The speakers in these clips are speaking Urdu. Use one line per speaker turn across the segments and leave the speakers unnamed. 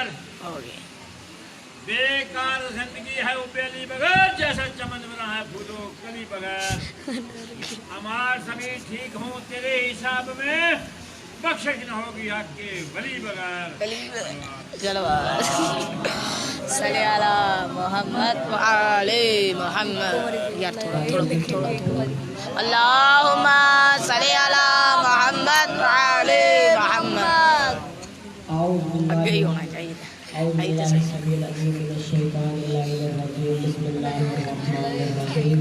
بغیر بیکار زندگی ہے ابیلی بغیر جیسا چمن بنا ہے پھولوں کلی بغیر ہمار سبھی ٹھیک ہوں تیرے حساب میں بخشش نہ ہوگی حق کے ولی بغیر
صلی علی محمد وعلی محمد یار تھوڑا اللہم صلی علی محمد وعلی محمد اب یہی ہونا چاہیے تھا
أعوذ بالله السميع العليم من الشيطان اللعين الرجيم بسم الله الرحمن الرحيم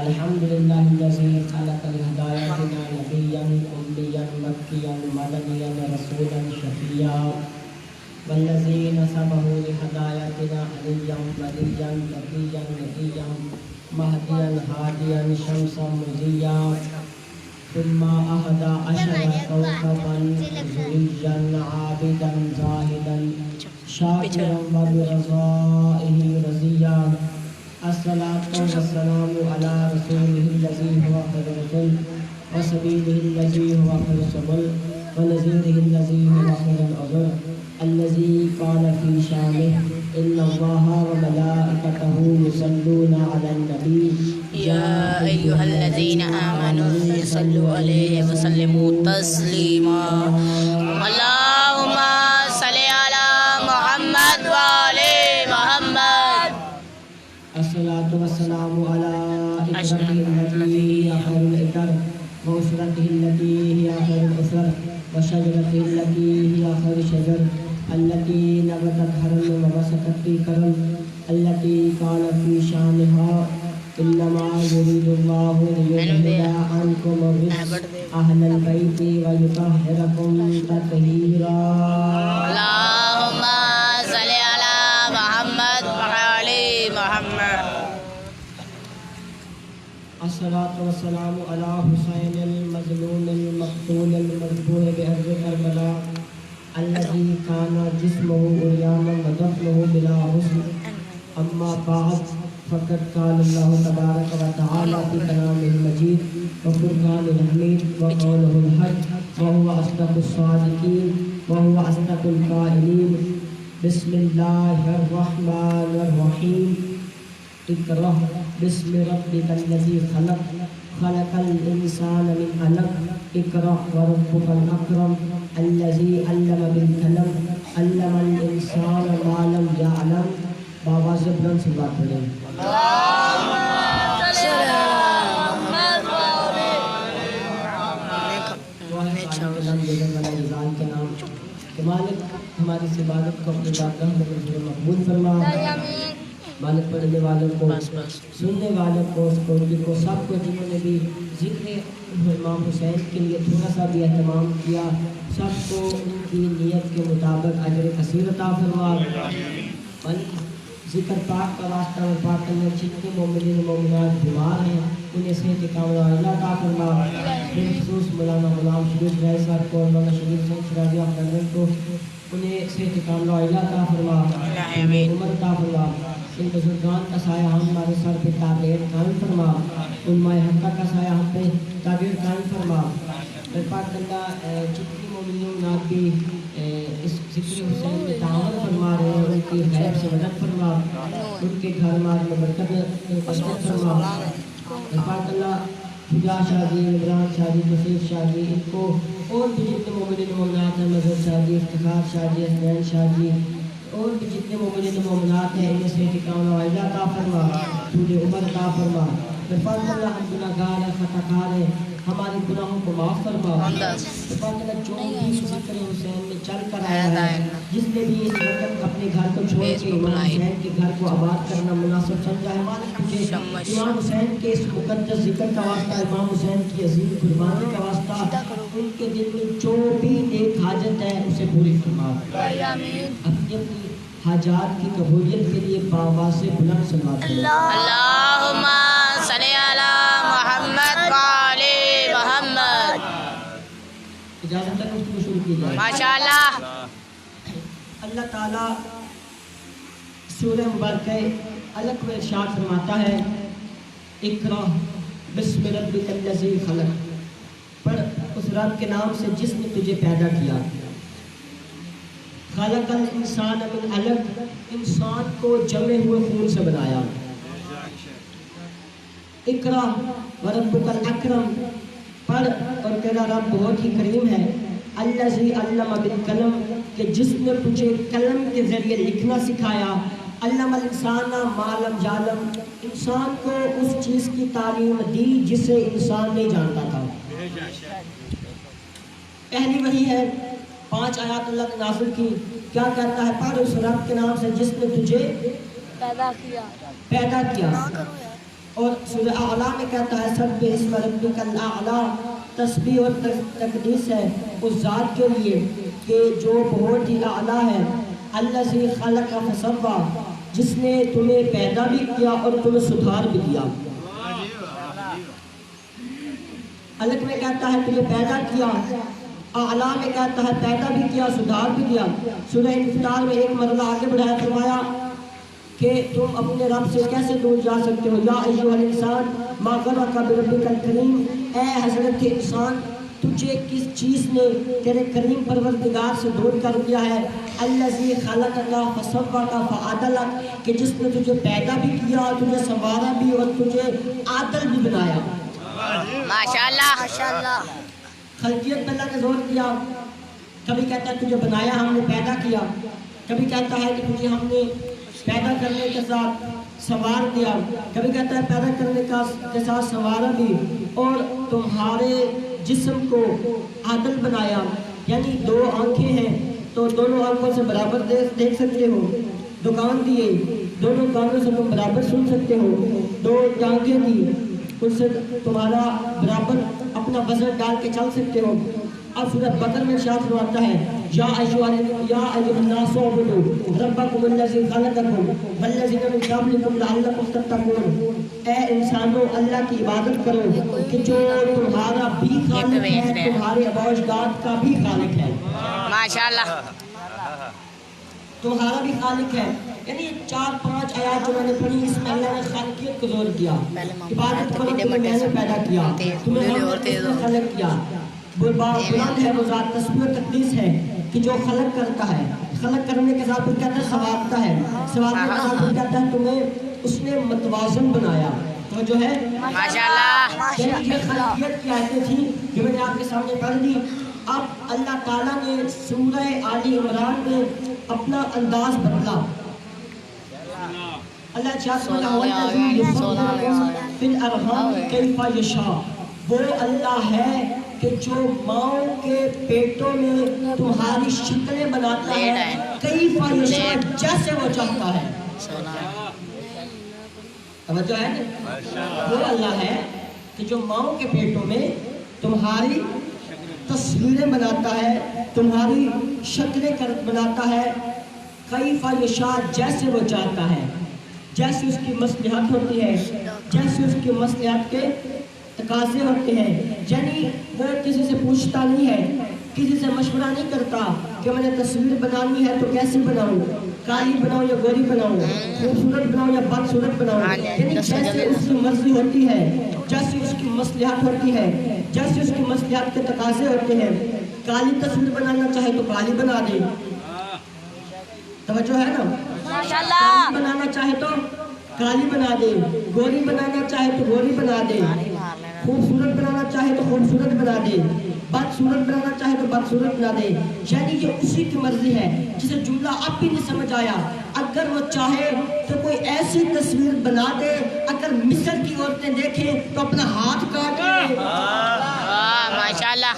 الحمد لله الذي خلق الهداية نبيا أميا مكيا مدنيا رسولا شفيعا والذي نسبه لهدايتنا عليا وليا تقيا نقيا مهديا هاديا شمسا مضيا ثم أهدى عشر كوكبا زريا عابدا زاهدا شاكرا وبرضائه رضيا الصلاة والسلام على رسوله الذي هو خير الرسل وسبيله الذي هو خير السبل ونذيره الذي هو خير العذر الذي قال في شانه إن الله وملائكته يصلون على النبي
يا أيها الذين آمنوا صلوا عليه وسلموا تسليما اللهم صل على محمد وعلى محمد
الصلاة والسلام على إكرته التي هي خير الإكر وأسرته التي هي خير الأسر وشجرته التي هي خير الشجر التي نبتت حرم وبسطت في كرم التي قال في شانها إنما يريد الله ليذهب عنكم الرجس أهل البيت ويطهركم تطهيرا
اللهم صل على محمد وعلى محمد
الصلاة والسلام على حسين المظلوم المقتول المذبوح بأرض كربلاء الذي كان جسمه عريانا ودفنه بلا غسل أما بعد فقد قال الله تبارك وتعالى في كلامه المجيد وفرقانه الحميد وقوله الحق وهو أصدق الصادقين وهو أصدق القائلين بسم الله الرحمن الرحيم اقرأ باسم ربك الذي خلق خلق الإنسان من علق اقرأ وربك الأكرم الذي علم بالقلم علم الإنسان ما لم يعلم بابا زبران سے بات کریں کے نام کہ مالک ہماری اس عبادت کو اپنی بارگاہ میں مقبول فرما مالک پڑھنے والوں کو سننے والوں کو سپورٹی کو سب کو جنہوں نے بھی ذکر امام حسین کے لیے تھوڑا سا بھی اہتمام کیا سب کو ان کی نیت کے مطابق اجر کثیر عطا فرما مالک ذکر پاک کا واسطہ اور پاک کرنے جتنے مومنین مومنات بیمار ہیں انہیں صحت کاملہ اللہ عطا فرما بالخصوص مولانا غلام شریف رائے صاحب کو اور مولانا شریف سنگ شرازی افغان کو انہیں صحت کاملہ اللہ عطا فرما عمر عطا فرما ان بزرگان کا سایہ ہمارے سر پہ تابعین قائم فرما علماء حقہ کا سایہ ہم پہ تابعین قائم فرما پاک اللہ جتنی مومنات بھی اس ذکر حسین میں تعاون فرما رہے ہیں ان کی غیب سے مدد فرما ان کے گھر مار میں برکت فرما پاک اللہ حجا شاہ جی عمران شاہ جی نصیر شاہ جی ان کو اور بھی جتنے مومنین مومنات ہیں مظہر شاہ جی افتخار شاہ جی حسنین شاہ جی اور بھی جتنے مومنین مومنات ہیں انہیں سے ٹکاؤں وعیدہ عطا فرما تجھے عمر عطا فرما فرما اللہ ہم گناہگار ہیں خطاکار ہیں ہمارے گناہوں کو معاف فرما فرما اللہ جو بھی ذکر حسین میں چل کر آیا ہے جس نے بھی اس وقت اپنے گھر کو چھوڑ کے امام حسین کے گھر کو آباد کرنا مناسب سمجھا ہے مالک تجھے امام حسین کے اس مقدس ذکر کا واسطہ امام حسین کی عظیم قربانی کا واسطہ ان کے دل میں جو بھی نیک حاجت ہے اسے پوری فرما اپنی حاجات کی قبولیت کے لیے بابا سے بلند سنات
اللہم صلی علی محمد وعلی محمد
اجازت ہے اس کو شروع کی جائے
ماشاءاللہ
اللہ تعالیٰ سورہ مبارکہ علق میں ارشاد فرماتا ہے اقرأ بسم ربک الذی خلق پڑھ اس رب کے نام سے جس نے تجھے پیدا کیا خلق الانسان من علق، انسان کو جمے ہوئے خون سے بنایا. اقرا وربک الاکرم، پڑھ اور تیرا رب بہت ہی کریم ہے. الذی علم بالقلم، کہ جس نے تجھے قلم کے ذریعے لکھنا سکھایا. علم الانسان ما لم یعلم، انسان کو اس چیز کی تعلیم دی جسے انسان نہیں جانتا تھا. پہلی وحی ہے، 5 آیات اللہ نے نازل کی. کیا کہتا ہے؟ پڑھ اس رب کے نام سے جس نے تجھے پیدا کیا. اور سورہ اعلیٰ میں کہتا ہے سبح اسم ربک الاعلیٰ، تسبیح اور تقدیس ہے اس ذات کے لیے کہ جو بہت ہی اعلیٰ ہے. الذی خلق فسویٰ، جس نے تمہیں پیدا بھی کیا اور تمہیں سدھار بھی دیا. الگ میں کہتا ہے تمہیں پیدا کیا، اعلیٰ میں کہتا ہے پیدا بھی کیا سدھار بھی دیا. سورہ انفطار میں ایک مرحلہ آگے بڑھایا، فرمایا کہ تم اپنے رب سے کیسے دور جا سکتے ہو. یا ایھا الانسان ما غرک بربک الکریم، اے حضرت انسان تجھے کس چیز نے تیرے کریم پروردگار سے دور کر دیا ہے. الذی خلقک فسواک فعدلک، کہ جس نے تجھے پیدا بھی کیا، تجھے سنوارا بھی اور تجھے عادل بھی بنایا.
ماشاءاللہ.
خلقیت پہ اللہ نے زور دیا. کبھی کہتا ہے تجھے بنایا ہم نے پیدا کیا، کبھی کہتا ہے کہ تجھے ہم نے پیدا کرنے کے ساتھ سنوار دیا، کبھی کہتا ہے پیدا کرنے کے ساتھ سنوارا بھی اور تمہارے جسم کو عادل بنایا. یعنی 2 آنکھیں ہیں تو دونوں آنکھوں سے برابر دیکھ سکتے ہو. دکان دیے، دونوں کانوں سے تم برابر سن سکتے ہو. 2 ٹانگیں دی، ان سے تمہارا برابر اپنا وزن ڈال کے چل سکتے ہو. اب سورہ بقرہ میں ارشاد فرماتا ہے یا ایھا الناس اعبدوا ربکم الذی خلقکم والذین من قبلکم لعلکم تتقون، اے انسانوں اللہ کی عبادت کرو کہ جو تمہارا بھی خالق ہے، تمہارے آباء و اجداد کا بھی خالق ہے.
ماشاءاللہ.
تمہارا بھی خالق ہے. یعنی 4-5 آیات جو میں نے پڑھی، اس میں اللہ نے خالقیت کو زور دیا. عبادت کرو تمہیں میں نے پیدا کیا، تمہیں ہم نے خلق کیا. بلند ہے وہ ذات، تسبیح و تقدیس ہے کہ جو خلق کرتا ہے. خلق کرنے کے ساتھ پھر کہتا ہے سنوارتا ہے، سنوارنے کے ساتھ پھر کہتا ہے تمہیں اس نے متوازن بنایا. تو جو ہے
ماشاءاللہ.
یہ خلقیت کی آیتیں تھیں جو میں نے آپ کے سامنے پڑھ دی. اب اللہ تعالیٰ نے سورہ آل عمران میں اپنا انداز بدلا. اللہ فی الارحام کیف یشاء، وہ اللہ ہے کہ جو ماؤں کے پیٹوں میں تمہاری شکلیں بناتا ہے، کیف یشاء، جیسے وہ چاہتا ہے. توجہ ہے نا؟ وہ اللہ ہے کہ جو ماؤں کے پیٹوں میں تمہاری تصویریں بناتا ہے، تمہاری شکلیں بناتا ہے. کیف یشاء، جیسے وہ چاہتا ہے، جیسے اس کی مصلحت ہوتی ہے، جیسے اس کی مصلحت کے تقاضے ہوتے ہیں. یعنی وہ کسی سے پوچھتا نہیں ہے، کسی سے مشورہ نہیں کرتا کہ میں نے تصویر بنانی ہے تو کیسی بناؤں، کالی بناؤں یا گوری بناؤں، خوبصورت بناؤں یا بدصورت بناؤں. یعنی جیسے اس کی مرضی ہوتی ہے، جیسے اس کی مصلحت ہوتی ہے، جیسے اس کی مصلحت کے تقاضے ہوتے ہیں. کالی تصویر بنانا چاہے تو کالی بنا دے. توجہ ہے نا؟
ماشاءاللہ.
بنانا چاہے تو کالی بنا دے، گوری بنانا چاہے تو گوری بنا دے، خوبصورت بنانا چاہے تو خوبصورت بنا دے، بدصورت بنانا چاہے تو بدصورت بنا دے. یعنی یہ اسی کی مرضی ہے. جسے جملہ اب بھی نہیں سمجھ آیا، اگر وہ چاہے تو کوئی ایسی تصویر بنا دے، اگر مصر کی عورتیں دیکھیں تو اپنا ہاتھ کاٹ لیں.
ماشاءاللہ.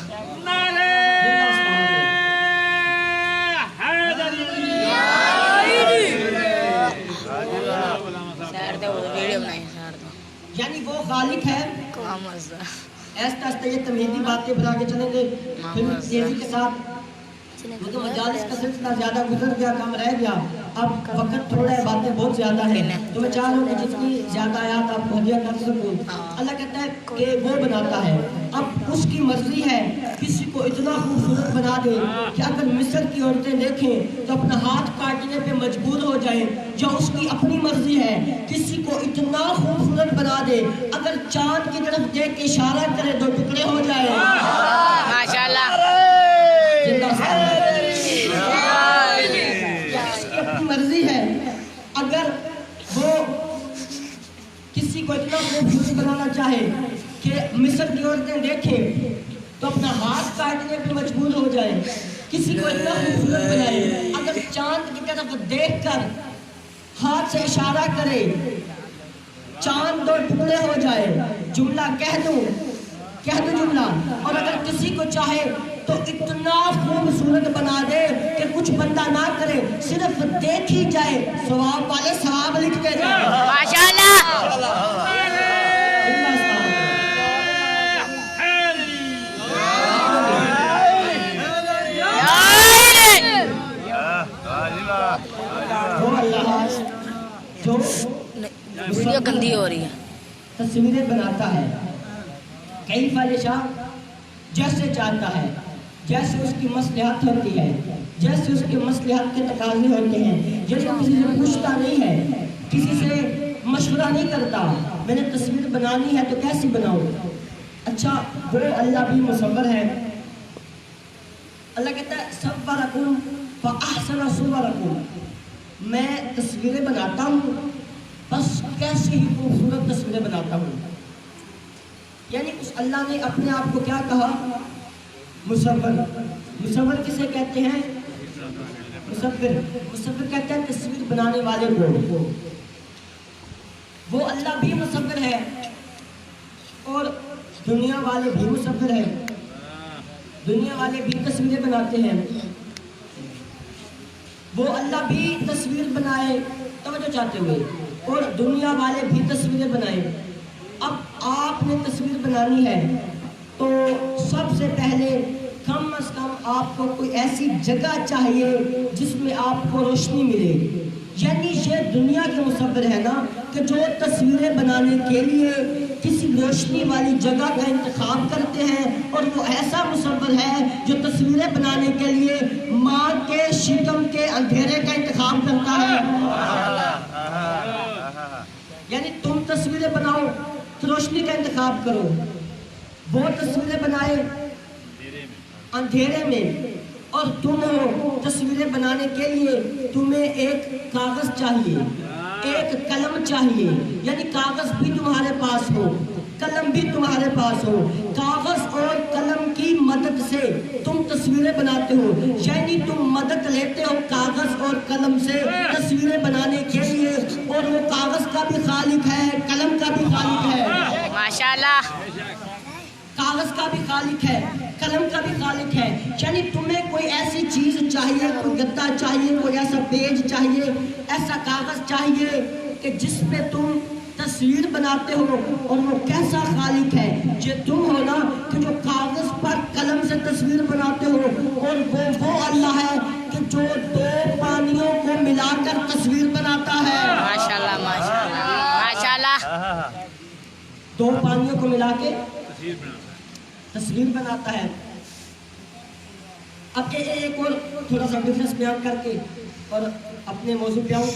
یعنی وہ خالق ہے. ایسا یہ تمہیدی باتیں بنا کے چلیں گے پھر تیزی کے ساتھ، کیونکہ مجالس کا سلسلہ زیادہ گزر گیا، کم رہ گیا. اب وقت تھوڑا ہے، باتیں بہت زیادہ ہیں، تو میں چاہ رہا ہوں کہ جتنی زیادہ آیات آپ کو ہدیہ کر سکوں. اللہ کہتا ہے کہ وہ بناتا ہے. اب اس کی مرضی ہے کسی کو اتنا خوبصورت بنا دے کہ اگر مصر کی عورتیں دیکھیں تو اپنا ہاتھ کاٹنے پہ مجبور ہو جائیں. یا اس کی اپنی مرضی ہے کسی کو اتنا خوبصورت بنا دے اگر چاند کی طرف دیکھ کے اشارہ کرے تو ٹکڑے ہو جائے.
ماشاءاللہ.
زندہ مرضی ہے، اگر وہ کسی کو اتنا خوبصورت بنانا چاہے کہ مصر کی عورتیں دیکھیں تو اپنا ہاتھ کاٹنے پہ مجبور ہو جائے، کسی کو اتنا خوبصورت بنائے اگر چاند کی طرف دیکھ کر ہاتھ سے اشارہ کرے چاند 2 ٹکڑے ہو جائے، جملہ کہہ دوں جملہ، اور اگر کسی کو چاہے تو اتنا خوبصورت بنا دے کہ کچھ بندہ نہ کرے، صرف دیکھی جائے، ثواب والے ثواب لکھتے جائے۔
ماشاءاللہ
وہ اللہ جو
ویڈیو گندی ہو رہی ہے،
تصویریں بناتا ہے، کئی یشاء، جیسے چاہتا ہے، جیسے اس کی مصلحت ہوتی ہے، جیسے اس کی مصلحت کے تقاضے ہوتے ہیں، جیسے کسی سے پوچھتا نہیں ہے، کسی سے مشورہ نہیں کرتا، میں نے تصویر بنانی ہے تو کیسی بناؤں؟ اچھا وہ اللہ بھی مصور ہے۔ اللہ کہتا ہے صورکم فاحسن صورکم، میں تصویریں بناتا ہوں، بس کیسی ہی خوبصورت تصویریں بناتا ہوں۔ یعنی اس اللہ نے اپنے آپ کو کیا کہا؟ مصور۔ مصور کسے کہتے ہیں؟ مصور کہتے ہیں تصویر بنانے والے کو۔ وہ اللہ بھی مصور ہے اور دنیا والے بھی مصور ہیں، دنیا والے بھی تصویریں بناتے ہیں۔ وہ اللہ بھی تصویر بنائے توجہ چاہتے ہوئے اور دنیا والے بھی تصویریں بنائے۔ اب آپ نے تصویر بنانی ہے تو سب سے پہلے کم از کم آپ کو کوئی ایسی جگہ چاہیے جس میں آپ کو روشنی ملے۔ یعنی یہ دنیا کے مصور ہے نا کہ جو تصویریں بنانے کے لیے کسی روشنی والی جگہ کا انتخاب کرتے ہیں، اور وہ ایسا مصور ہے جو تصویریں بنانے کے لیے ماں کے شکم کے اندھیرے کا انتخاب کرتا ہے۔ یعنی تم تصویریں بناؤ تو روشنی کا انتخاب کرو، وہ تصویریں بنائے اندھیرے میں، اور تم ہو تصویریں بنانے کے لیے تمہیں ایک کاغذ چاہیے، ایک قلم چاہیے، یعنی کاغذ بھی تمہارے پاس ہو، قلم بھی تمہارے پاس ہو۔ کاغذ اور قلم کی مدد سے تم تصویریں بناتے ہو، یعنی تم مدد لیتے ہو کاغذ اور قلم سے تصویریں بنانے کے لیے، اور وہ کاغذ کا بھی خالق ہے، قلم کا بھی خالق ہے،
ماشاءاللہ
کاغذ کا بھی خالق ہے، قلم کا بھی خالق ہے۔ یعنی تمہیں کوئی ایسی چیز چاہیے، کوئی گدا چاہیے، کوئی ایسا پیج چاہیے، ایسا کاغذ چاہیے کہ جس پہ تم تصویر بناتے ہو، اور وہ کیسا خالق ہے؟ یہ تم ہو نا کہ جو کاغذ پر قلم سے تصویر بناتے ہو، اور وہ اللہ ہے کہ جو 2 پانیوں کو ملا کر تصویر بناتا ہے۔
ماشاءاللہ ماشاءاللہ ماشاءاللہ
2 پانیوں کو ملا کے تصویر بناتا ہے۔ اب ایک اور تھوڑا سا ڈفرنس بیان کر کے اور اپنے موضوع پہ آؤں۔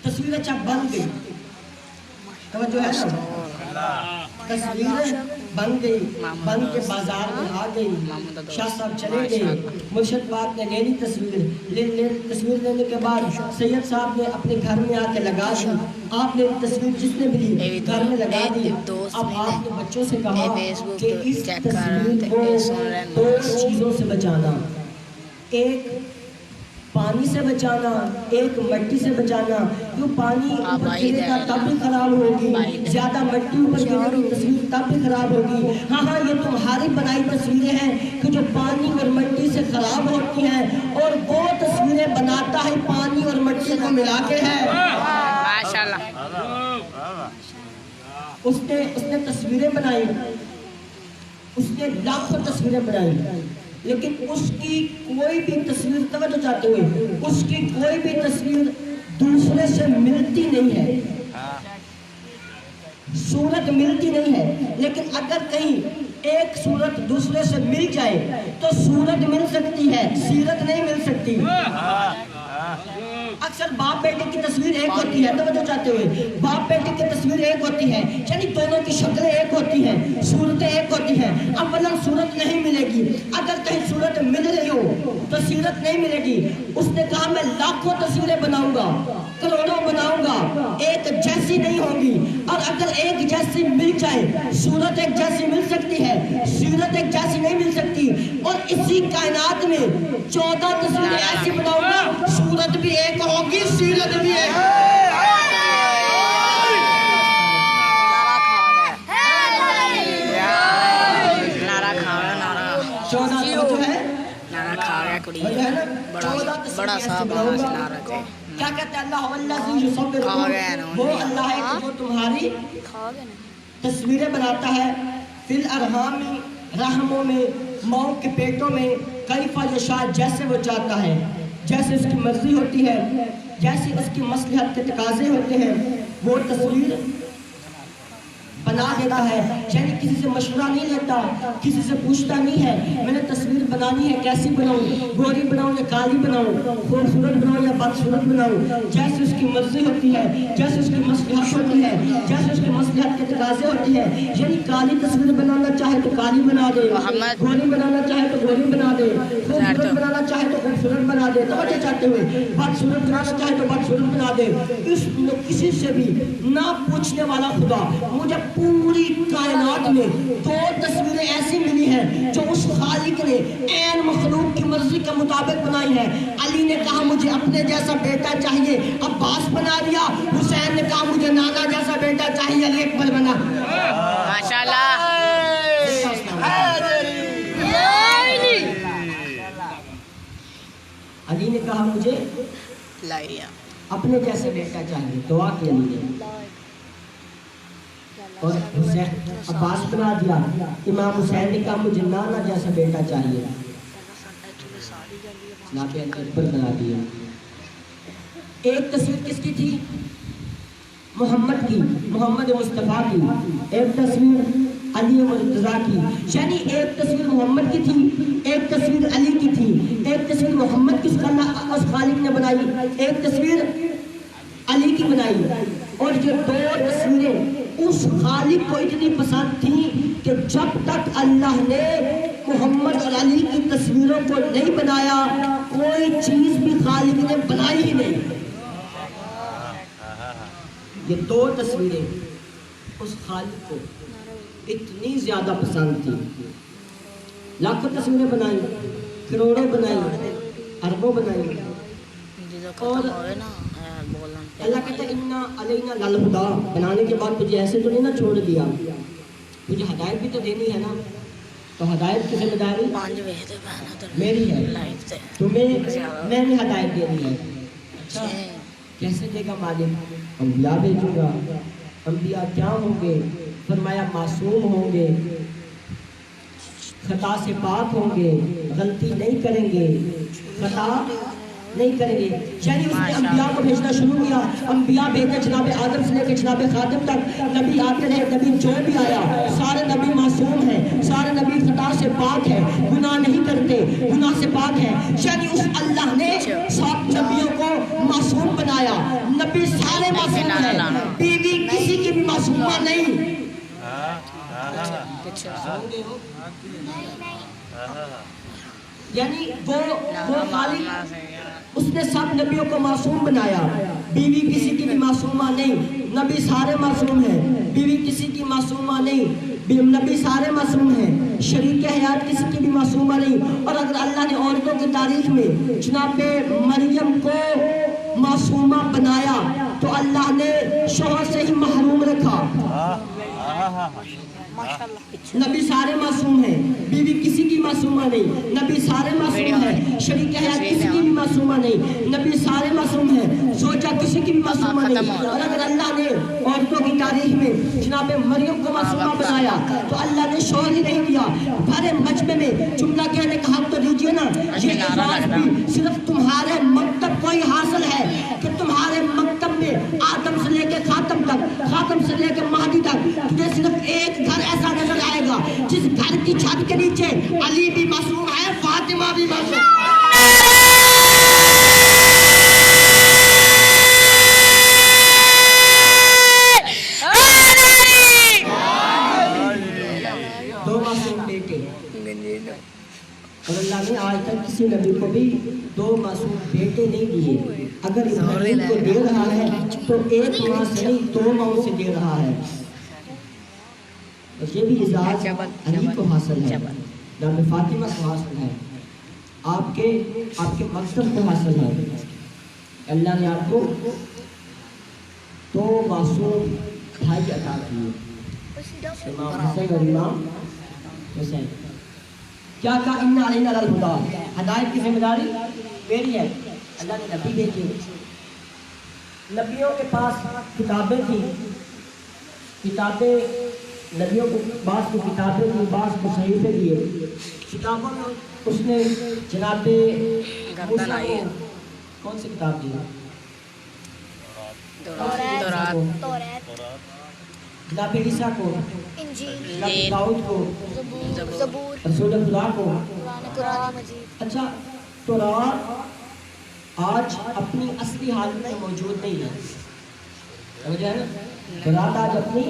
تصویر اچھا بن گئی، توجہ ہے نا، تصویر بن گئی، بن کے بازار میں آ گئی، شاہ صاحب چلے گئے، مرشد پاک نے لے لی تصویر لینے کے بعد سید صاحب نے اپنے گھر میں آ کے لگا دی، آپ نے تصویر جس نے بھی لی گھر میں لگا دی۔ اب آپ نے بچوں سے کہا کہ اس تصویر کو 2 چیزوں سے بچانا، ایک پانی سے بچانا، ایک مٹی سے بچانا۔ جو پانی اوپر گرے گا تب بھی خراب ہوگی، زیادہ مٹی اوپر گرے گی تصویر تب بھی خراب ہوگی۔ ہاں یہ تمہاری بنائی تصویریں ہیں کہ جو پانی اور مٹی سے خراب ہوتی ہیں، اور وہ تصویریں بناتا ہے پانی اور مٹی کو ملا کے ہے۔
ماشاءاللہ
اس نے تصویریں بنائی، اس نے لاکھوں تصویریں بنائی، لیکن اس کی کوئی بھی تصویر، توجہ چاہتے ہوئے، اس کی کوئی بھی تصویر دوسرے سے ملتی نہیں ہے، صورت ملتی نہیں ہے۔ لیکن اگر کہیں ایک صورت دوسرے سے مل جائے تو صورت مل سکتی ہے، سیرت نہیں مل سکتی۔ اکثر باپ بیٹے کی تصویر ایک ہوتی ہے، توجہ چاہتے ہوئے، باپ بیٹے کی تصویر ایک ہوتی ہے، یعنی دونوں کی شکلیں ایک ہوتی ہیں، صورتیں ایک ہوتی ہیں۔ اولاً صورت نہیں ملے گی، اگر کہیں صورت مل رہی ہو تو سیرت نہیں ملے گی۔ اس نے کہا میں لاکھوں تصویریں بناؤں گا، کروڑوں بناؤں گا، ایک جیسی نہیں ہوگی۔ اور اگر ایک جیسی مل جائے، صورت ایک جیسی مل سکتی ہے، سیرت ایک جیسی نہیں مل سکتی۔ اور اسی کائنات میں 14 تصویریں ایسی بناؤں گا، صورت بھی ایک ہوگی، سیرت بھی ایک ہوگی۔
بڑا صاحب
کیا کہتے ہیں اللہ وہ اللہ ہے کہ جو تمہاری تصویریں بناتا ہے، فی الارحام رحموں میں، ماؤں کے پیٹوں میں، کیف یشاء جیسے وہ چاہتا ہے، جیسے اس کی مرضی ہوتی ہے، جیسے اس کی مصلحت کے تقاضے ہوتے ہیں، وہ تصویر بنا دیتا ہے۔ یعنی کسی سے مشورہ نہیں لیتا، کسی سے پوچھتا نہیں ہے میں نے تصویر بنانی ہے کیسی بناؤں، گوری بناؤں یا کالی بناؤں، خوبصورت بناؤں یا بدصورت بناؤں، جیسے اس کی مرضی ہوتی ہے، جیسے اس کی مصلحت ہوتی ہے، جیسے اس کی مصلحت کے تقاضے ہوتی ہے۔ یعنی کالی تصویر بنانا چاہے تو کالی بنا دے، گوری بنانا چاہے تو گوری بنا دے، خوبصورت بنانا چاہے تو خوبصورت بنا دے، توجہ چاہتے ہوئے، بدصورت بنانا چاہے تو بدصورت بنا دے۔ کسی سے بھی نہ پوچھنے والا خدا مجھے پوری کائنات میں 2 تصویریں ایسی ملی ہیں جو اس خالق نے عین مخلوق کی مرضی کے مطابق بنائی ہے۔ علی نے کہا مجھے اپنے جیسا بیٹا چاہیے، عباس بنا دیا۔ حسین نے کہا مجھے نانا جیسا بیٹا چاہیے، علی اکبر بنا۔
ماشاءاللہ۔
علی نے کہا مجھے اپنے جیسے بیٹا چاہیے، دعا کی علی نے، اور حسین عباس بنا دیا۔ امام حسین نے کہا مجھے نانا جیسا بیٹا چاہیے، جناب علی اکبر بنا دیا۔ ایک تصویر کس کی تھی؟ محمد کی، محمد مصطفیٰ کی۔ ایک تصویر علی مرتضیٰ کی، یعنی ایک تصویر محمد کی تھی، ایک تصویر علی کی تھی، ایک تصویر محمد کی اس خالق نے بنائی، ایک تصویر علی کی بنائی۔ اور یہ 2 تصویریں اس خالق کو اتنی پسند تھیں کہ جب تک اللہ نے محمد اور علی کی تصویروں کو نہیں بنایا، کوئی چیز بھی خالق نے بنائی ہی نہیں۔ یہ 2 تصویریں اس خالق کو اتنی زیادہ پسند تھی، لاکھوں تصویریں بنائی، کروڑوں بنائی، اربوں بنائی۔ اور اللہ کہتا ہے اِنَّا عَلَيْنَا لَلْہُدَىٰ، بنانے کے بعد تجھے ایسے تو نہیں نہ چھوڑ دیا، تجھے ہدایت بھی تو دینی ہے نا، تو ہدایت کی ذمہ داری میری ہے، تمہیں میں نے ہدایت دینی ہے۔ اچھا کیسے دے گا مالک؟ انبیاء بھیجوں گا۔ انبیاء کیا ہوں گے؟ فرمایا معصوم ہوں گے، خطا سے پاک ہوں گے، غلطی نہیں کریں گے، خطا نہیں کریں گے۔ یعنی اس نے انبیاء کو بھیجنا شروع کیا، انبیاء بھیجے جناب آدم سے لے کے جناب خاتم تک، نبی آتے رہے، نبی جو بھی آیا سارے نبی معصوم ہیں، سارے نبی خطا سے پاک ہیں، گناہ نہیں کرتے، گناہ سے پاک ہیں۔ یعنی اس اللہ نے سب نبیوں کو معصوم بنایا، نبی سارے معصوم ہیں، بیوی کسی کی بھی معصومہ نہیں۔ یعنی وہ خالق اس نے سب نبیوں کو معصوم بنایا، بیوی کسی کی بھی معصومہ نہیں، نبی سارے معصوم ہیں، بیوی کسی کی معصومہ نہیں، نبی سارے معصوم ہیں، شریک حیات کسی کی بھی معصومہ نہیں۔ اور اگر اللہ نے عورتوں کی تاریخ میں جناب مریم کو معصومہ بنایا تو اللہ نے شوہر سے ہی محروم رکھا۔ نبی سارے معصوم ہیں، بیوی کسی کی معصومہ نہیں، نبی سارے معصوم ہیں، شریک حیات کسی کی بھی معصومہ نہیں، نبی سارے معصوم ہیں، زوجہ کسی کی بھی معصومہ نہیں۔ اور اگر اللہ نے عورتوں کی تاریخ میں جناب مریم کو معصومہ بنایا تو اللہ نے شوہر ہی نہیں دیا۔ بھرے مجمع میں جملہ کہنے کا حق تو دیجیے نا۔ یہ اعزاز بھی صرف تمہارے مکتب کو ہی حاصل ہے کہ تمہارے مکتب میں آدم سے لے کے خاتم تک، خاتم سے لے کے مہدی تک تجھے صرف ایک گھر ایسا نظر آئے گا جس گھر کی چھت کے نیچے علی بھی معصوم ہے، فاطمہ بھی معصوم ہے۔ کسی نبی کو بھی 2 معصوم بیٹے نہیں دیے. اگر ابراہیم کو دے رہا ہے تو ایک ماں سے نہیں 2 ماؤں سے دے رہا ہے. اور یہ بھی اعزاز علی کو حاصل ہے, جناب فاطمہ کو حاصل ہے, آپ کے مکتب کو حاصل ہے. اللہ نے آپ کو 2 معصوم بھائی عطا کیے, امام حسن اور امام حسین. کیا کہا ان علینا للہدیٰ, ہدایت کی ذمہ داری میری ہے. اللہ نے نبی بھیجے, نبیوں کے پاس کتابیں تھیں, کتابیں نبیوں کو بعض کو کتابیں تھیں, بعض کو صحیفے دیے. کتابوں میں اس نے جناب موسیٰ کو کون سی کتاب دی؟ جناب عیسیٰ کو, جناب داؤد کو, رسول خدا کو. اچھا, تورات آج اپنی اصلی حالت میں موجود نہیں ہے, سمجھے نا؟ تورات آج اپنی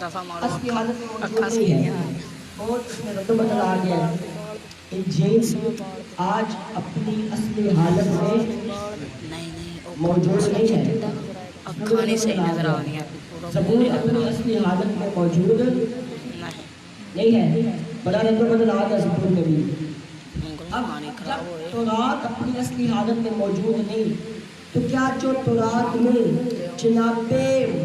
اصلی حالت میں موجود نہیں ہے اور اس میں رد و بدل آ گیا ہے. انجیل آج اپنی اصلی حالت میں موجود نہیں ہے.
کھانے سے نظر آ رہی ہے.
زبور اپنی اصلی حالت میں موجود نہیں ہے, بڑا رد و بدل آ گیا زبور میں بھی. اب جب تورات اپنی اصلی حالت میں موجود نہیں تو کیا جو تورات میں جناب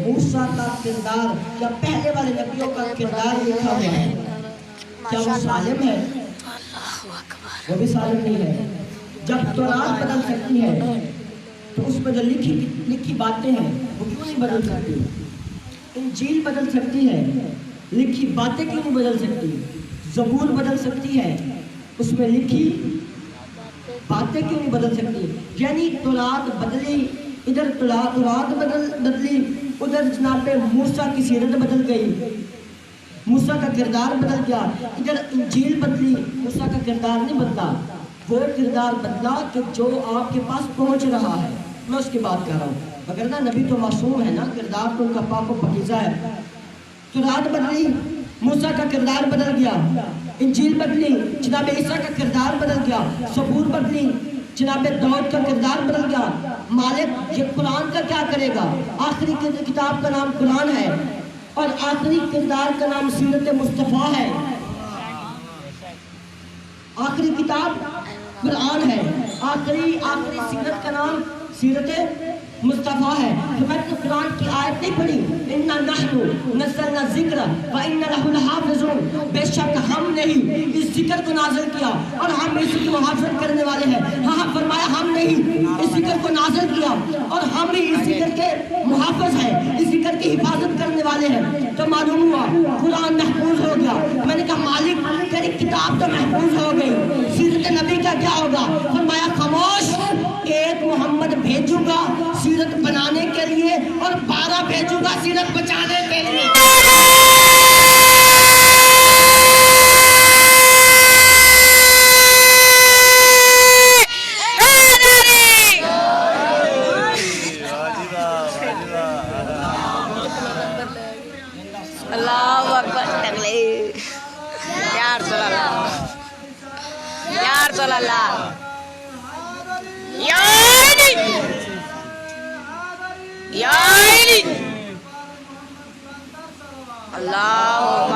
موسیٰ کا کردار یا پہلے والے نبیوں کا کردار لکھا ہوا ہے, کیا وہ سالم ہے؟ وہ بھی سالم نہیں ہے. جب تورات بدل سکتی ہے تو اس میں جو لکھی باتیں ہیں وہ کیوں نہیں بدل سکتی؟ انجیل بدل سکتی ہے, لکھی باتیں کیوں نہیں بدل سکتی؟ زبور بدل سکتی ہے, اس میں لکھی باتیں کیوں نہیں بدل سکتی؟ یعنی تورات بدلی, ادھر تورات بدلی, ادھر جناب موسیٰ کی سیرت بدل گئی, موسیٰ کا کردار بدل گیا. ادھر انجیل بدلی, موسیٰ کا کردار نہیں بدلا, وہ کردار بدلا کہ جو آپ کے پاس پہنچ رہا ہے. میں اس کی بات کر رہا ہوں, مگر نا نبی تو معصوم ہے نا, کردار تو ان کا پاک و پاکیزہ ہے. تورات بدلی, موسیٰ کا کردار بدل گیا. انجیل بدلی, جناب عیسیٰ کا کردار بدل گیا. زبور بدلی, جناب داؤد کا کردار بدل گیا. مالک یہ قرآن کا کیا کرے گا؟ آخری کتاب کا نام قرآن ہے اور آخری کردار کا نام سیرت مصطفیٰ ہے. آخری کتاب قرآن ہے, آخری سیرت کا نام سیرت مصطفیٰ ہے. تو میں نے قرآن کی آیت نہیں پڑھی, اِنَّا نَحْنُ نَزَّلْنَا الذِّكْرَ وَإِنَّا لَهُ لَحَافِظُونَ, بے شک ہم نے ہی اس ذکر کو نازل کیا اور ہم اس کی محافظت کرنے والے ہیں. ہاں فرمایا ہم نے ہی اس ذکر کو نازل کیا اور ہم ہی اس ذکر کے محافظ ہیں, اس ذکر کی حفاظت کرنے والے ہیں. تو معلوم ہوا قرآن محفوظ ہو گیا. میں نے کہا مالک تیری کتاب تو محفوظ ہو گئی, سیرت نبی کا کیا ہوگا؟ فرمایا خاموش, ایک محمد بھیجوں گا سیرت بنانے کے لیے اور 12 بھیجوں گا سیرت بچانے کے لیے.
اللہ اکبر, تکلیف یا رسول اللہ, یا رسول اللہ, یا علی, یا علی. اللہم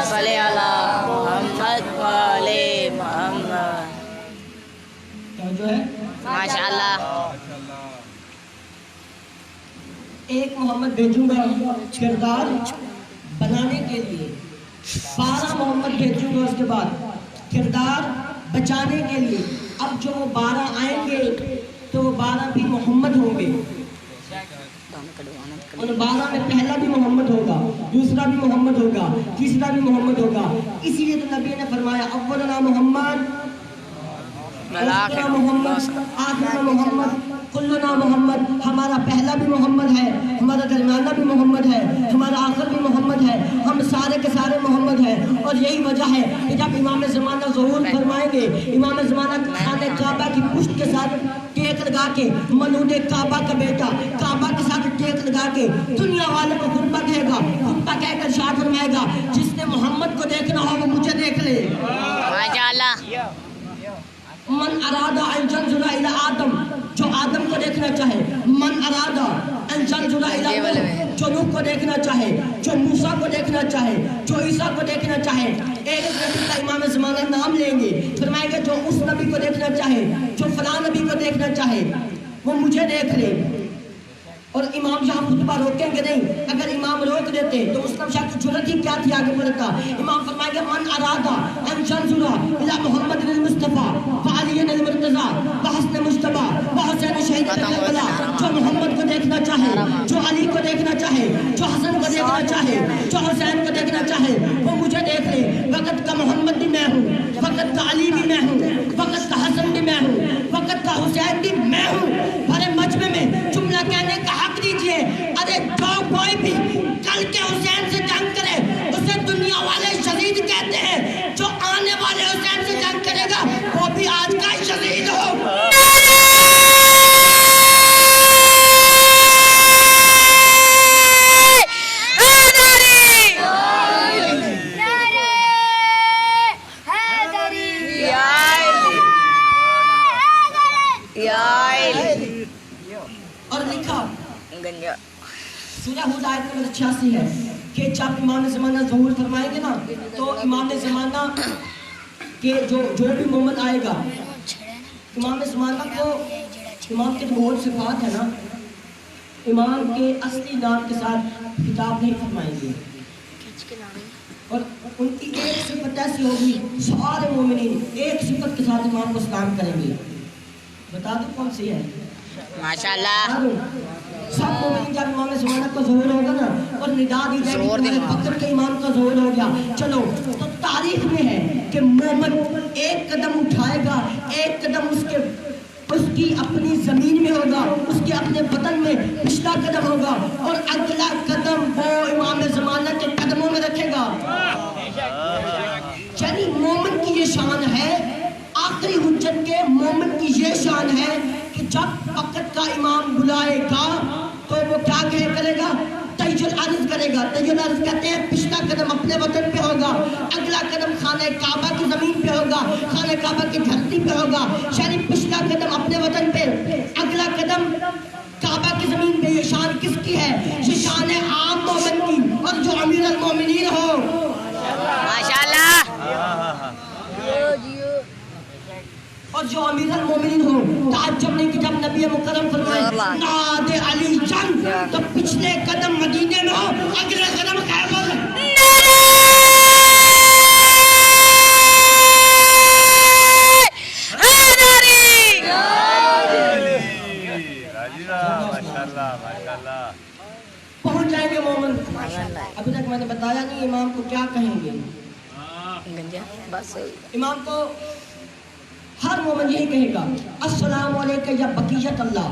صلی علی محمد و علی محمد.
جو ہے
ماشاءاللہ.
ایک محمد بھیجوں گا کردار بنانے کے لیے, 12 محمد بھیجوں گا اس کے بعد کردار بچانے کے لیے. اب جو 12 آئیں گے تو وہ 12 بھی محمد ہوں گے. ان 12 میں پہلا بھی محمد ہوگا, دوسرا بھی محمد ہوگا, تیسرا بھی محمد ہوگا. اسی لیے تو نبی نے فرمایا اولنا محمد, آخرنا محمد, آخرنا محمد, کلنا محمد. ہمارا پہلا بھی محمد ہے, ہمارا درمیانہ بھی محمد ہے, ہمارا آخر بھی محمد ہے, ہم سارے کے سارے محمد ہیں. اور یہی وجہ ہے کہ جب امام زمانہ ظہور فرمائیں گے, امام زمانہ خانہ کعبہ کی پشت کے ساتھ ٹیک لگا کے, مولود کعبہ کا بیٹا کعبہ کے ساتھ ٹیک لگا کے دنیا والوں کو خطبہ کہے گا, خطبہ کہہ کر ارشاد فرمائے گا جس نے محمد کو دیکھنا ہو وہ مجھے دیکھ لے.
ماشاءاللہ.
من ارادہ ان ينظر الى آدم، جو آدم کو دیکھنا چاہے، من ارادہ ان ينظر الى نوح، جو نوح کو دیکھنا چاہے، جو موسیٰ کو دیکھنا چاہے، جو عیسیٰ کو دیکھنا چاہے، ایک نبی کا امام زمانہ نام لیں گے، فرمائے گا جو اس نبی کو دیکھنا چاہے، جو فلاں نبی کو دیکھنا چاہے وہ مجھے دیکھ لے۔ اور امام جہاں خطبہ روکیں گے نہیں، اگر امام روک دیتے تو مسلم شاہ کی جرت ہی کیا تھی آگے بڑھتا۔ امام فرمائے گا من ارادہ ان ينظر الى محمد المصطفیٰ وعلی المرتضیٰ وحسن مجتبیٰ وحسین شہید کربلا، جو محمد کو دیکھنا چاہے، جو علی کو دیکھنا چاہے، جو حسن کو دیکھنا چاہے، جو حسین کو دیکھنا چاہے وہ مجھے دیکھ لے۔ وقت کا محمد بھی میں ہوں، وقت کا علی بھی میں ہوں، وقت کا حسن بھی میں ہوں، وقت کا حسین بھی میں ہوں۔ بھرے مجمع میں جملہ کہنے کا حق دیجئے۔ ارے جو کوئی بھی کل کے حسین سے جنگ کرے اسے دنیا والے شہید کہتے ہیں، جو آنے والے حسین سے جنگ کرے گا وہ بھی آج کا ہی شہید ہو۔ اور لکھا سورہ ہود آیت نمبر 86 ہے کہ جب امام زمانہ ظہور فرمائیں گے نا تو امام زمانہ کے جو بھی مومن آئے گا، امام زمانہ کو امام کے بہت صفات ہے نا، امام کے اصلی نام کے ساتھ خطاب نہیں فرمائیں گے، اور ان کی ایک صفت ایسی ہوگی سارے مومنین ایک صفت کے ساتھ امام کو سلام کریں گے۔ بتا دو کون سی ہے؟
ماشاءاللہ
سب مومنین جب امام زمانہ کا ظہور ہوگا نا اور ندا دی جائے گی تمہارے فقر کے امام کا ظہور ہو گیا، چلو تو تاریخ میں ہے کہ مومن ایک قدم اٹھائے گا، ایک قدم اس کی اپنی زمین میں ہوگا، اس کے اپنے وطن میں پچھلا قدم ہوگا اور اگلا قدم وہ امام زمانہ کے قدموں میں رکھے گا۔ یعنی مومن کی یہ شان ہے، آخری حجت کے مومن کی یہ شان ہے کہ جب وقت کا امام بلائے گا تو وہ کیا کرے گا؟ تیجل عرض کرے گا۔ تیجل عرض کہتے ہیں پچھلا قدم اپنے وطن پہ ہوگا، اگلا قدم خانہ کعبہ کی زمین پہ ہوگا، خانہ کعبہ کی دھرتی پہ ہوگا، یعنی پچھلا قدم اپنے وطن پہ، اگلا قدم کعبہ کی زمین پہ۔ یہ شان کس کی ہے؟ یہ شان ہے عام مومن کی، اور جو امیر المومنین ہو
ماشاءاللہ،
اور جو امیر المومنین ہو، تعجب نہیں کہ جب نبی مکرم فرمائے ناد علی جنگ تو پچھلے قدم مدینے میں ہو، اگلے قدم خیبر۔ پہنچ جائیں گے مومن۔ ابھی تک میں نے بتایا نہیں امام کو کیا کہیں گے۔ امام کو ہر مومن یہی کہے گا السلام علیکہ یا بقیت اللہ،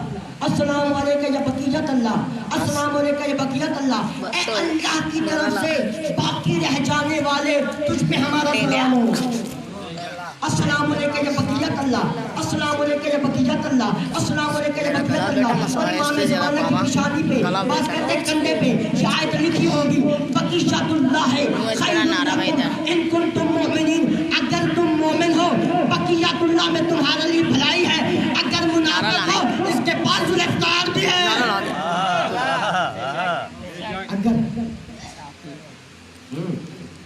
السلام علیکہ یا بقیت اللہ، السلام علیکہ یا بقیت اللہ۔ اے اللہ کی طرف سے باقی رہ جانے والے تجھ پہ ہمارا سلام ہو۔ السلام علیکہ یا بقیت اللہ، السلام علیکہ یا بقیت اللہ، السلام علیکہ یا بقیت اللہ۔ اور امام زمانہ کی پیشانی پہ بات کرتے کندھے پہ یہ آیت لکھی ہوگی بقیت اللہ خیر لکم ان کنتم مؤمنین، اگر تم مومن ہو بقیت اللہ میں تمہارے لیے بھلائی ہے، اگر منافق ہو اس کے پاس ذوالافطار بھی ہے۔ اگر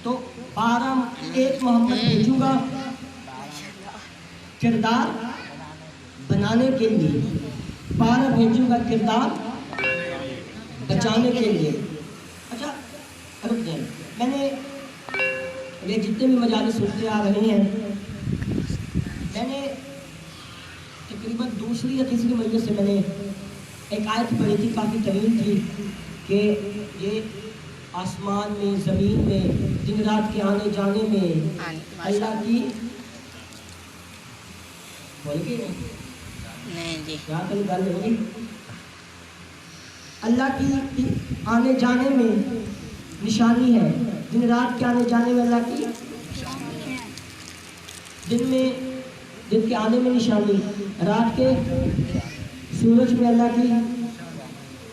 تو 12 محمد بھیجوں گا کردار بنانے کے لیے، 12 بھیجوں گا کردار بچانے کے لیے۔ اچھا رک جائیں، میں نے یہ جتنے بھی مجالس سنتے آ رہے ہیں، میں نے تقریباً دوسری یا تیسری مجلس سے میں نے ایک آیت پڑھی تھی، کافی طویل تھی، کہ یہ آسمان میں، زمین میں، دن رات کے آنے جانے میں اللہ کی بول کے
نہیں جی
کیا کہیں گل ہوگی، اللہ کی آنے جانے میں نشانی ہے، دن رات کے آنے جانے میں اللہ کی، دن کے آنے میں نشانی، رات کے سورج میں اللہ کی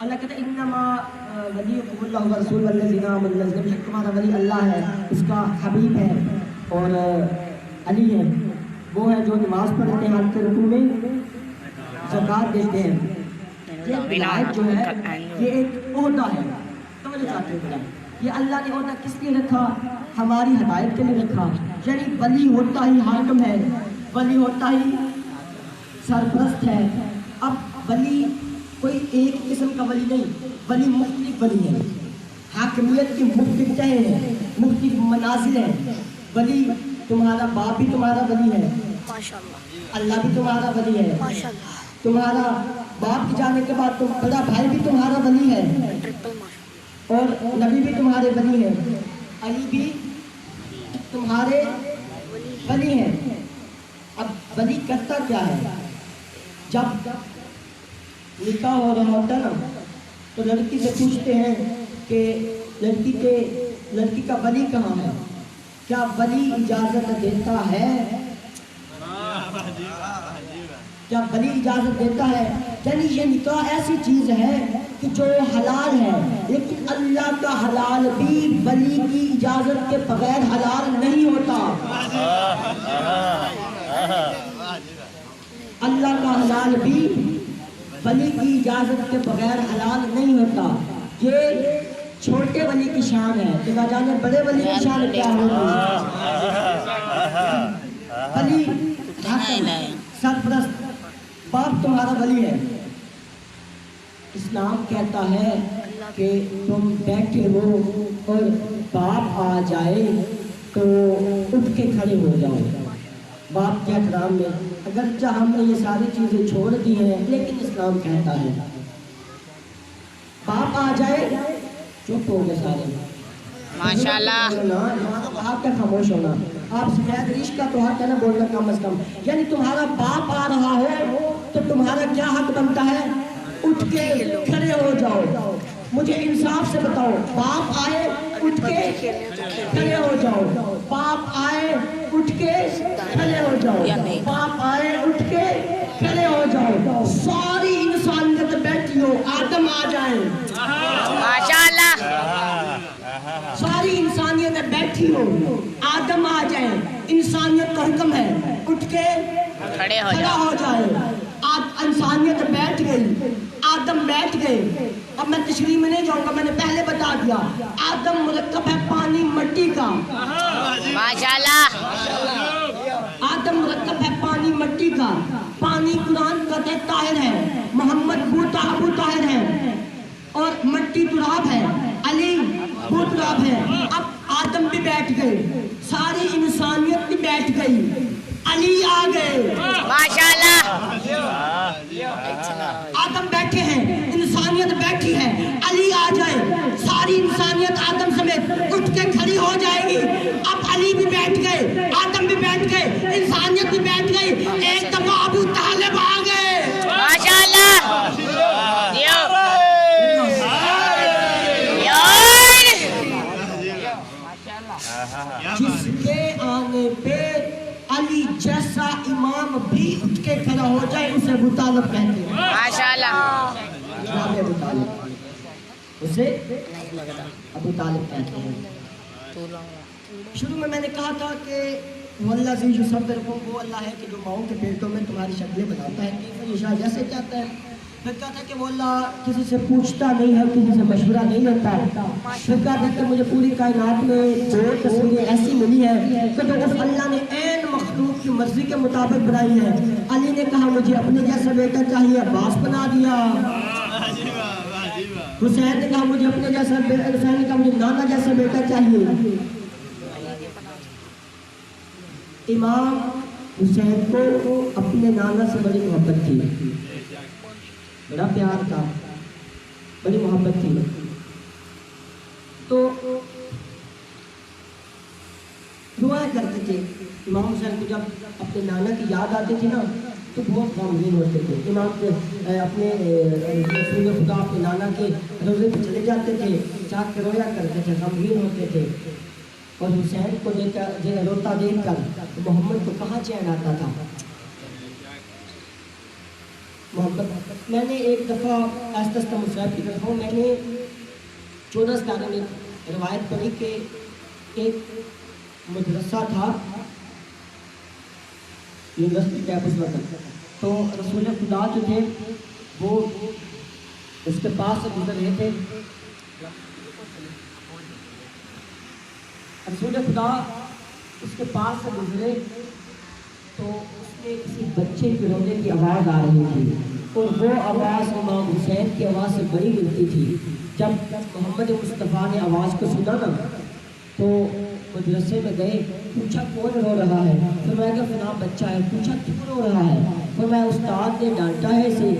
اللہ کہتا ہے انما ولیکم اللہ ورسول والذین آمنوا بے شک تمہارا ولی اللہ ہے، اس کا حبیب ہے اور علی ہے، وہ ہے جو نماز پڑھتے ہیں، ہاتھ کے رکوع میں زکوٰۃ دیتے ہیں۔ یہ ولایت جو ہے یہ ایک عہدہ ہے، توجہ چاہتے ہیں، یہ اللہ نے عہدہ کس لیے رکھا؟ ہماری ہدایت کے لیے رکھا۔ یعنی ولی ہوتا ہی حاکم ہے، ولی ہوتا ہی سرپرست ہے۔ اب ولی کوئی ایک قسم کا ولی نہیں، ولی مختلف ولی ہے، حاکمیت کی مختلف جہیں ہیں، مختلف منازل ہیں۔ ولی تمہارا باپ بھی تمہارا ولی ہے، اللہ بھی تمہارا ولی ہے، تمہارا باپ کے جانے کے بعد بڑا بھائی بھی تمہارا ولی ہے، اور نبی بھی تمہارے ولی ہیں، علی بھی تمہارے ولی ہیں۔ اب ولی کرتا کیا ہے؟ جب نکاح ہو رہا ہوتا ہے نا تو لڑکی سے پوچھتے ہیں کہ لڑکی کا ولی کہاں ہے؟ کیا ولی اجازت دیتا ہے؟ کیا ولی اجازت دیتا ہے؟ یعنی یہ نکاح ایسی چیز ہے کہ جو حلال ہے، لیکن اللہ کا حلال بھی ولی کی اجازت کے بغیر حلال نہیں ہوتا۔ اللہ کا حلال بھی ولی کی اجازت کے بغیر حلال نہیں ہوتا۔ یہ چھوٹے ولی کی شان ہے، کہ نہ جانے بڑے ولی کی شان کیا ہوگی۔ ولی سرپرست، باپ تمہارا ولی ہے۔ اسلام کہتا ہے کہ تم بیٹھے ہو اور باپ آ جائے تو اٹھ کے کھڑے ہو جاؤ باپ کے احترام میں۔ اگرچہ ہم نے یہ ساری چیزیں چھوڑ دی ہیں، لیکن اسلام کہتا ہے باپ آ جائے چپ ہو گئے سارے،
ماشاءاللہ۔
آپ کا خاموش ہونا، آپ سفید ریش کا تو حق ہے نا بولنا کم از کم۔ یعنی تمہارا باپ آ رہا ہو تو تمہارا کیا حق بنتا ہے؟ اٹھ کے کھڑے ہو جاؤ۔ مجھے انصاف سے بتاؤ، باپ آئے اٹھ کے کھڑے ہو جاؤ، باپ آئے اٹھ کے کھڑے ہو جاؤ، باپ آئے اٹھ کے کھڑے ہو جاؤ۔ ساری انسانیت بیٹھی ہو، آدم آ جائیں،
ماشاءاللہ۔
ساری انسانیت بیٹھی ہو، آدم آ جائیں، انسانیت کا حکم ہے اٹھ کے
کھڑے ہو
کھڑا ہو جائے۔ انسانیت بیٹھ گئی، آدم بیٹھ گئے۔ اب میں تشریح میں نہیں جاؤں گا، میں نے پہلے بتا دیا، آدم مرکب ہے پانی مٹی کا،
ماشاءاللہ۔
آدم مرکب ہے پانی مٹی کا۔ پانی قرآن کہتا ہے طاہر ہے، محمد ابو طاہر ہے، اور مٹی تراب ہے، علی وہ تراب ہے۔ اب آدم بھی بیٹھ گئے، ساری انسانیت بھی بیٹھ گئی، علی آ گئے،
ماشاءاللہ۔
آدم بیٹھے ہیں، انسانیت بیٹھی ہے، علی آ جائے، ساری انسانیت آدم سمیت اٹھ کے کھڑی ہو جائے گی۔ اب علی بھی بیٹھ گئے، آدم بھی بیٹھ گئے، انسانیت بھی بیٹھ گئی، ایک دفعہ ابو طالب آ گئے،
ماشاءاللہ۔
جس کے آنے پہ علی جیسا امام بھی اٹھ کے کھڑا ہو جائے اسے ابو طالب کہتے ہیں،
ماشاءاللہ۔
جناب ابو طالب، اسے ابو طالب کہتے ہیں۔ شروع میں نے کہا تھا کہ والذی یصورکم، وہ اللہ ہے کہ جو ماؤں کے پیٹوں میں تمہاری شکلیں بناتا ہے، کیف یشاء، جیسے چاہتا ہے۔ پھر کہتا ہے کہ وہ اللہ کسی سے پوچھتا نہیں ہے، کسی سے مشورہ نہیں لیتا۔ پھر کہتا ہے کہ مجھے پوری کائنات میں دو تصویریں ایسی ملی ہیں کہ جو اس اللہ نے عین مخلوق کی مرضی کے مطابق بنائی ہے۔ علی نے کہا مجھے اپنے جیسا بیٹا چاہیے، عباس بنا دیا۔ حسین نے کہا مجھے اپنے جیسا حسین نے کہا مجھے نانا جیسا بیٹا چاہیے۔ امام حسین کو اپنے نانا سے بڑی محبت تھی، بڑا پیار تھا، بڑی محبت تھی۔ تو دعائیں کرتے تھے امام حسین کو، جب اپنے نانا کی یاد آتی تھی نا تو بہت غمگین ہوتے تھے۔ امام اپنے رسول خدا اپنے نانا کے روزے پہ چلے جاتے تھے، چاک کے رویا کرتے تھے، غمگین ہوتے تھے۔ اور حسین کو روتا دیکھ کر محمد کو کہاں چین آتا تھا؟ محبت میں نے ایک دفعہ آہستہ آہستہ مصعب کی طرف ہوں، میں نے 14 ستارہ میں روایت پڑھی کہ ایک مدرسہ تھا یونیورسٹی کیمپس میں، تو رسول خدا جو تھے وہ اس کے پاس سے گزر رہے تھے. رسول خدا اس کے پاس سے گزرے تو اس میں کسی بچے کے رونے کی آواز آ رہی تھی، اور وہ آواز امام حسین کی آواز سے بڑی ملتی تھی. جب محمد مصطفیٰ نے آواز کو سنا نا تو مدرسے میں گئے، پوچھا کون رو رہا ہے؟ فرمایا کہ فلاں بچہ ہے. پوچھا کیوں رو رہا ہے؟ فرمایا استاد نے ڈانٹا ہے، اسے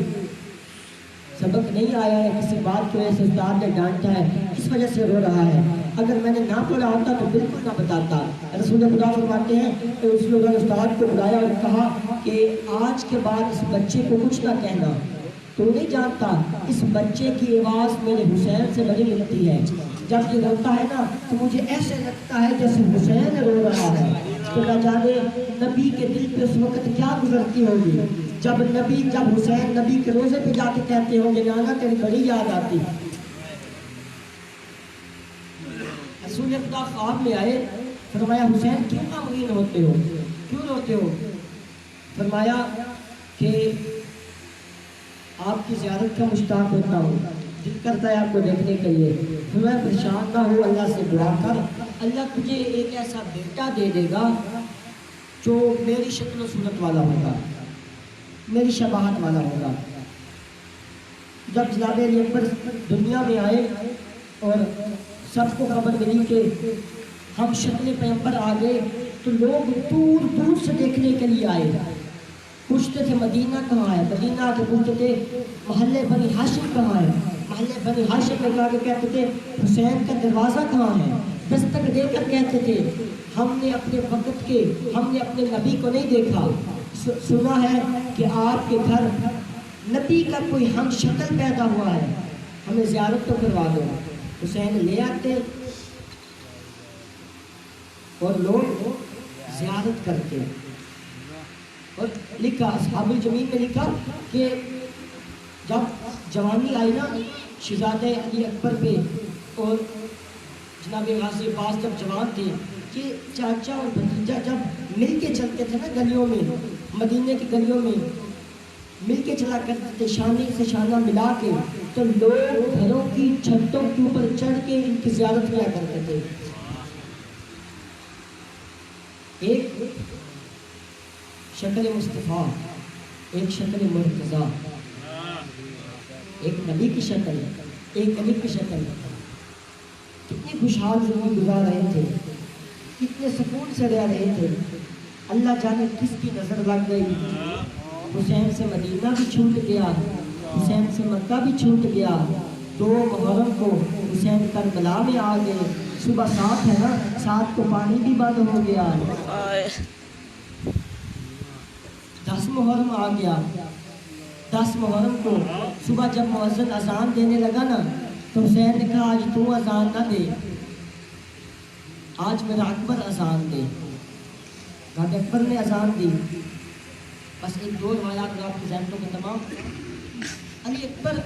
سبق نہیں آیا ہے، کسی بات کی وجہ سے استاد نے ڈانٹا ہے، اس وجہ سے رو رہا ہے. اگر میں نے نہ پڑھا ہوتا تو بالکل نہ بتاتا. رسول خدا فرماتے ہیں کہ اس لوگوں نے استاد کو بلایا اور کہا کہ آج کے بعد اس بچے کو کچھ نہ کہنا، تو نہیں جانتا اس بچے کی آواز میرے حسین سے بڑی ملتی ہے. جب یہ روتا ہے نا تو مجھے ایسے لگتا ہے جیسے حسین رو رہا ہے. تو نہ جانے نبی کے دل پہ اس وقت کیا گزرتی ہوگی جب حسین نبی کے روزے پہ جا کے کہتے ہوں گے نانا تیری بڑی یاد آتی. رسول خدا خواب میں آئے، فرمایا حسین کیوں غمگین ہوتے ہو، کیوں روتے ہو؟ فرمایا کہ آپ کی زیارت کا مشتاق ہوتا ہوں، دل کرتا ہے آپ کو دیکھنے کے لیے. فرمایا پریشان نہ ہو، اللہ سے دعا کر، اللہ تجھے ایک ایسا بیٹا دے دے گا جو میری شکل و صورت والا ہوگا، میری شباہت والا ہوگا. جب جناب علی اکبر دنیا میں آئے اور سب کو خبر ملی کہ ہم شکل پیغمبر آ گئے تو لوگ دور دور سے دیکھنے کے لیے آئے. پوچھتے تھے مدینہ کہاں ہے، مدینہ آ کے پوچھتے تھے محلے بنی ہاشم کہاں ہے، محلے بنی ہاشم میں جا کے کہتے تھے حسین کا دروازہ کہاں ہے. دستک دے کر کہتے تھے ہم نے اپنے وقت کے، ہم نے اپنے نبی کو نہیں دیکھا، سنا ہے کہ آپ کے گھر نبی کا کوئی ہم شکل پیدا ہوا ہے، ہمیں زیارت تو کروا دو. حسین لے آتے اور لوگ زیارت کرتے. اور لکھا اصحاب الجمیل میں لکھا کہ جب جوانی آئی نا شہزادہ علی اکبر پہ اور جناب غازی عباس جب جوان تھے کہ چاچا اور بھتیجا جب مل کے چلتے تھے نا گلیوں میں، مدینے کی گلیوں میں مل کے چلا کرتے تھے شانے سے شانہ ملا کے، تو لوگ گھروں کی چھتوں کے اوپر چڑھ کے ان کی زیارت کیا کرتے تھے. ایک شکل مصطفیٰ، ایک شکل مرتضیٰ، ایک نبی کی شکل، ایک علی کی شکل. کتنی خوشحال زندگی گزار رہے تھے، کتنے سکون سے رہ رہے تھے. اللہ جانے کس کی نظر لگ گئی، حسین سے مدینہ بھی چھوٹ گیا، حسین سے مکہ بھی چھوٹ گیا. 2 محرم کو حسین کربلا میں آ گئے. صبح 7 ہے نا، 7 کو پانی بھی بند ہو گیا. 10 محرم آ گیا. 10 محرم کو صبح جب مؤذن اذان دینے لگا نا تو حسین نے کہا آج تو اذان نہ دے، آج میرا اکبر اذان دے. جب اکبر نے اذان دی، بس 1-2 روایات آپ کی ذہنوں میں تمام. علی اکبر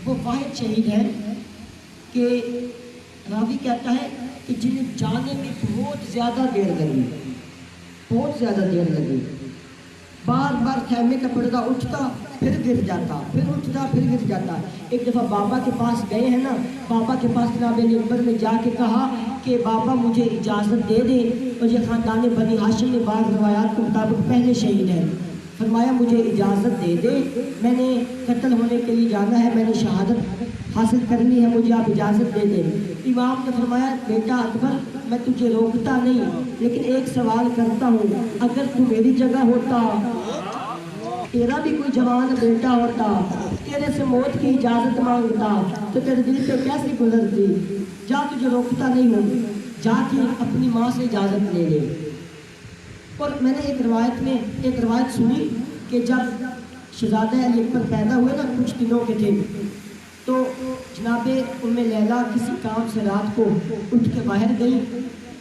وہ واحد شہید ہے کہ راوی کہتا ہے کہ جنہیں جانے میں بہت زیادہ دیر لگی، بہت زیادہ دیر لگی. بار بار خیمے کا پردہ اٹھتا پھر گر جاتا، پھر اٹھتا پھر گر جاتا. ایک دفعہ بابا کے پاس گئے ہیں نا، بابا کے پاس جناب علی اکبر نے جا کے کہا کہ بابا مجھے اجازت دے دیں. اور یہ خاندان بنی ہاشم میں بعض روایات کے مطابق پہلے شہید ہیں. فرمایا مجھے اجازت دے دے، میں نے قتل ہونے کے لیے جانا ہے، میں نے شہادت حاصل کرنی ہے، مجھے آپ اجازت دے دیں. امام نے فرمایا بیٹا اکبر میں تجھے روکتا نہیں، لیکن ایک سوال کرتا ہوں، اگر تو میری جگہ ہوتا، تیرا بھی کوئی جوان بیٹا ہوتا، تیرے سے موت کی اجازت مانگتا تو تیرے دل پہ کیسی گزرتی؟ جا تجھے روکتا نہیں ہوں، جا کے اپنی ماں سے اجازت لے لے. اور میں نے ایک روایت سنی کہ جب شہزادہ علی اکبر پیدا ہوئے نا کچھ دنوں کے تھے تو جناب ام لیلا کسی کام سے رات کو اٹھ کے باہر گئی.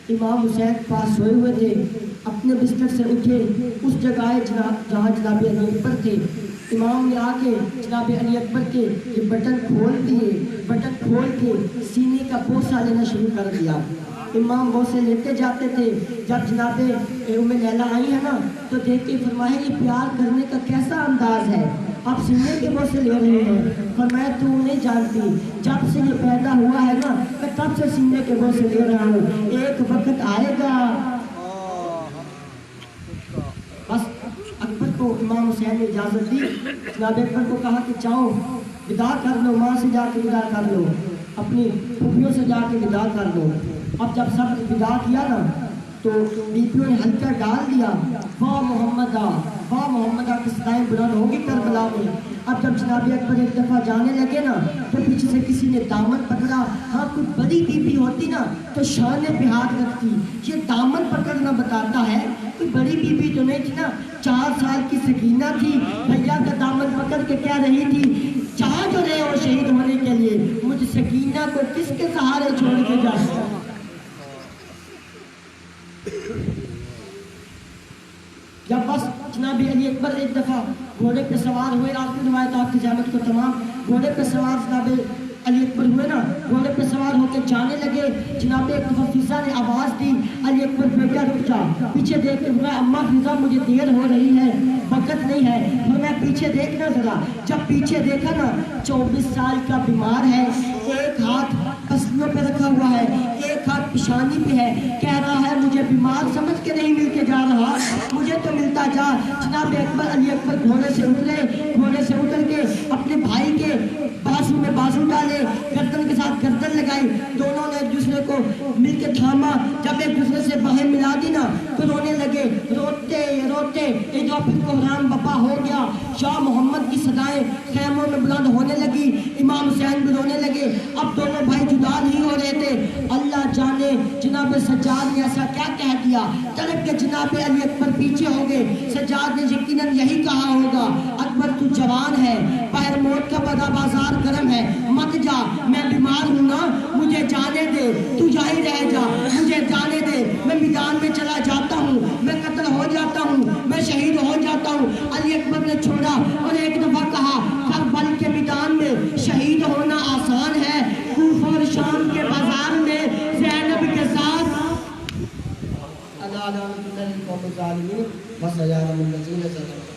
امام حسین پاس سوئے ہوئے تھے، اپنے بستر سے اٹھے، اس جگہ جہاں جناب علی اکبر تھے امام نے آ کے جناب علی اکبر کے یہ بٹن کھول دیے، بٹن کھول کے سینے کا بوسہ لینا شروع کر دیا۔ امام بوسے لیتے جاتے تھے۔ جب جناب ام لیلہ آئی ہے نا تو دیکھ کے فرمایا یہ پیار کرنے کا کیسا انداز ہے، آپ سینے کے بوسے لے رہے ہیں۔ فرمایا تو نہیں جانتی، جب سے یہ پیدا ہوا ہے نا میں تب سے سینے کے بوسے لے رہا ہوں، ایک وقت آئے گا۔ بس اکبر کو امام حسین نے اجازت دی، جناب اکبر کو کہا کہ جاؤ ودا کر لو، ماں سے جا کے ودا کر لو، اپنی پھوپھیوں سے جا کے ودا کر لو۔ اب جب سب نے ودا کیا نا تو بیٹیوں نے ہلکا ڈال دیا، واہ محمدہ واہ محمدہ کی صدائیں بلند ہوگی کربلا میں۔ اب جب جناب اکبر ایک دفعہ جانے لگے نا تو پیچھے سے کسی نے دامن پکڑا۔ ہاں کوئی بڑی بی بی ہوتی نا تو شانے پہ ہاتھ رکھتی، یہ دامن پکڑنا بتاتا ہے کوئی بڑی بی بی تو نہیں تھی نا، 4 سال کی سکینہ تھی، بھیا کا دامن پکڑ کے کہہ رہی تھی جہاں جو رہے ہو شہید ہونے کے لیے، مجھ سکینہ کو کس کے سہارے چھوڑ کے جاتا۔ جب بس جناب علی اکبر ایک دفعہ گھوڑے پہ سوار ہوئے، آپ کی روایت آپ کی جامت کو تمام، گھوڑے پہ سوار جناب علی اکبر ہوئے نا، گھوڑے پہ سوار ہو کے جانے لگے، جناب ایک دفعہ فضا نے آواز دی علی اکبر بیٹا رک جا، پیچھے دیکھ کے فرمایا اماں فضا مجھے دیر ہو رہی ہے، وقت نہیں ہے، فرمایا پیچھے دیکھنا ذرا۔ جب پیچھے دیکھا نا 24 سال کا بیمار ہے، ایک ہاتھ پسلیوں پہ رکھا ہوا ہے، ایک ہاتھ پیشانی پہ ہے، کہہ رہا ہے مجھے بیمار سمجھ کے نہیں مل کے جا رہا، مجھے تو ملتا جا۔ جناب اکبر علی اکبر گھوڑے سے اترے، گھوڑے سے اتر کے اپنے بھائی کے بازو میں بازو ڈالے، گردن کے ساتھ گردن لگائی، دونوں نے ایک دوسرے کو مل کے تھاما۔ جب ایک دوسرے سے باہیں ملا دی نا تو رونے لگے، روتے روتے ایک دفعہ پھر کوہرام بپا ہو گیا، شاہ محمد کی صدائیں خیموں میں بلند ہونے لگی، امام حسین بھی رونے لگے۔ اب دونوں بھائی جدا نہیں ہو رہے تھے، اللہ جانے جناب سجاد نے ایسا کیا کہہ دیا، تڑپ کے جناب علی اکبر پیچھے ہو گئے۔ سجاد نے یقیناً یہی کہا ہوگا اکبر تو جوان ہے، باہر موت کا بڑا بازار گرم ہے، مت جا، میں بیمار ہوں نا، مجھے جانے دے، تو جاہی رہ جا، مجھے جانے دے، میں میدان میں چلا جاتا ہوں، میں قتل ہو جاتا ہوں، میں شہید ہو جاتا ہوں۔ علی اکبر نے چھوڑا اور ایک دفعہ کہا کربلا کے میدان میں شہید ہونا آسان ہے، کوفہ اور شام کے بازار میں زینب کے ساتھ اللہ علیہ وسلم قوم ظالمین وسیار من الذین ظلموا۔